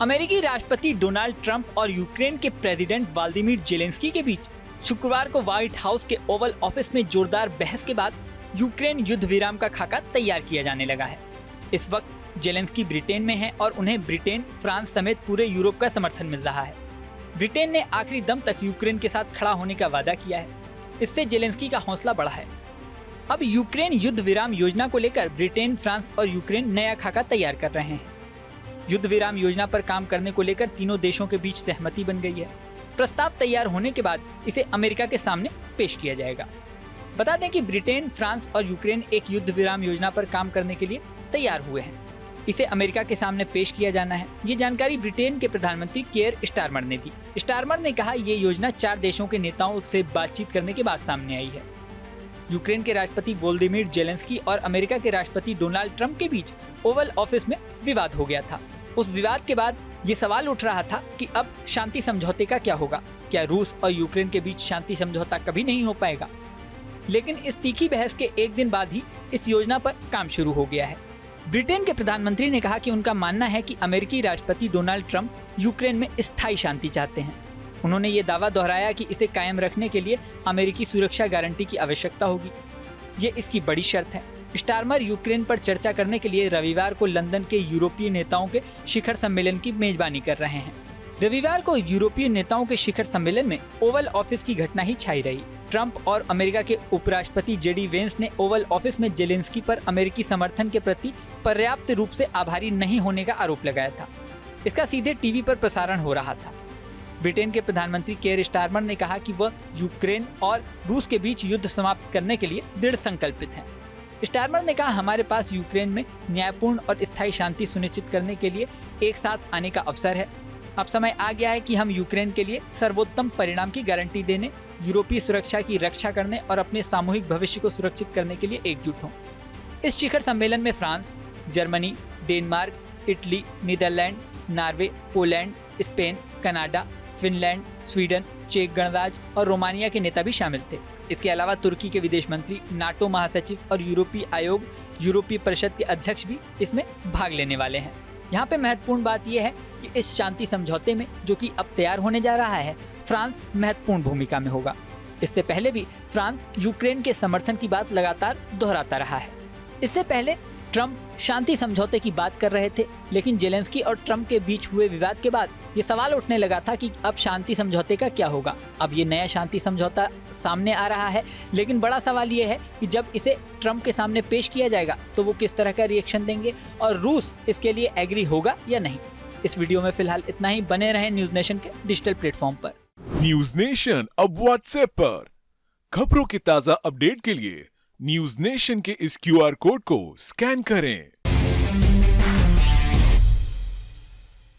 अमेरिकी राष्ट्रपति Donald Trump और यूक्रेन के प्रेसिडेंट व्लादिमीर जेलेंस्की के बीच शुक्रवार को व्हाइट हाउस के ओवल ऑफिस में जोरदार बहस के बाद यूक्रेन युद्ध विराम का खाका तैयार किया जाने लगा है। इस वक्त जेलेंस्की ब्रिटेन में हैं और उन्हें ब्रिटेन, फ्रांस समेत पूरे यूरोप का समर्थन मिल रहा है। ब्रिटेन ने आखिरी दम तक यूक्रेन के साथ खड़ा होने का वादा किया है। इससे जेलेंस्की का हौसला बढ़ा है। अब यूक्रेन युद्ध विराम योजना को लेकर ब्रिटेन, फ्रांस और यूक्रेन नया खाका तैयार कर रहे हैं। युद्ध विराम योजना पर काम करने को लेकर तीनों देशों के बीच सहमति बन गई है। प्रस्ताव तैयार होने के बाद इसे अमेरिका के सामने पेश किया जाएगा। बता दें कि ब्रिटेन, फ्रांस और यूक्रेन एक युद्ध विराम योजना पर काम करने के लिए तैयार हुए हैं। इसे अमेरिका के सामने पेश किया जाना है। ये जानकारी ब्रिटेन के प्रधानमंत्री केयर स्टारमर ने दी। स्टारमर ने कहा, ये योजना 4 देशों के नेताओं से बातचीत करने के बाद सामने आई है। यूक्रेन के राष्ट्रपति वोलोदिमीर जेलेंस्की और अमेरिका के राष्ट्रपति डोनाल्ड ट्रंप के बीच ओवल ऑफिस में विवाद हो गया था। उस विवाद के बाद ये सवाल उठ रहा था कि अब शांति समझौते का क्या होगा। क्या रूस और यूक्रेन के बीच शांति समझौता कभी नहीं हो पाएगा? लेकिन इस तीखी बहस के एक दिन बाद ही इस योजना पर काम शुरू हो गया है। ब्रिटेन के प्रधानमंत्री ने कहा कि उनका मानना है कि अमेरिकी राष्ट्रपति डोनाल्ड ट्रंप यूक्रेन में स्थायी शांति चाहते हैं। उन्होंने ये दावा दोहराया कि इसे कायम रखने के लिए अमेरिकी सुरक्षा गारंटी की आवश्यकता होगी। ये इसकी बड़ी शर्त है। स्टारमर यूक्रेन पर चर्चा करने के लिए रविवार को लंदन के यूरोपीय नेताओं के शिखर सम्मेलन की मेजबानी कर रहे हैं। रविवार को यूरोपीय नेताओं के शिखर सम्मेलन में ओवल ऑफिस की घटना ही छाई रही। ट्रंप और अमेरिका के उपराष्ट्रपति जेडी वेंस ने ओवल ऑफिस में जेलेंस्की पर अमेरिकी समर्थन के प्रति पर्याप्त रूप से आभारी नहीं होने का आरोप लगाया था। इसका सीधे टीवी पर प्रसारण हो रहा था। ब्रिटेन के प्रधानमंत्री केयर स्टारमर ने कहा कि वह यूक्रेन और रूस के बीच युद्ध समाप्त करने के लिए दृढ़ संकल्पित हैं। स्टारमर ने कहा, हमारे पास यूक्रेन में न्यायपूर्ण और स्थायी शांति सुनिश्चित करने के लिए एक साथ आने का अवसर है। अब समय आ गया है कि हम यूक्रेन के लिए सर्वोत्तम परिणाम की गारंटी देने, यूरोपीय सुरक्षा की रक्षा करने और अपने सामूहिक भविष्य को सुरक्षित करने के लिए एकजुट हों। इस शिखर सम्मेलन में France, Germany, Denmark, Italy, Netherlands, Norway, Poland, Spain, Canada, Finland, Sweden, चेक गणराज्य और रोमानिया के नेता भी शामिल थे। इसके अलावा तुर्की के विदेश मंत्री, नाटो महासचिव और यूरोपीय आयोग, यूरोपीय परिषद के अध्यक्ष भी इसमें भाग लेने वाले हैं। यहाँ पे महत्वपूर्ण बात यह है कि इस शांति समझौते में, जो कि अब तैयार होने जा रहा है, फ्रांस महत्वपूर्ण भूमिका में होगा। इससे पहले भी फ्रांस यूक्रेन के समर्थन की बात लगातार दोहराता रहा है। इससे पहले ट्रंप शांति समझौते की बात कर रहे थे, लेकिन जेलेंस्की और ट्रंप के बीच हुए विवाद के बाद ये सवाल उठने लगा था कि अब शांति समझौते का क्या होगा। अब ये नया शांति समझौता सामने आ रहा है, लेकिन बड़ा सवाल ये है कि जब इसे ट्रंप के सामने पेश किया जाएगा तो वो किस तरह का रिएक्शन देंगे और रूस इसके लिए एग्री होगा या नहीं। इस वीडियो में फिलहाल इतना ही। बने रहें न्यूज नेशन के डिजिटल प्लेटफॉर्म पर। न्यूज नेशन अब व्हाट्सएप पर खबरों की ताजा अपडेट के लिए न्यूज नेशन के इस QR कोड को स्कैन करें।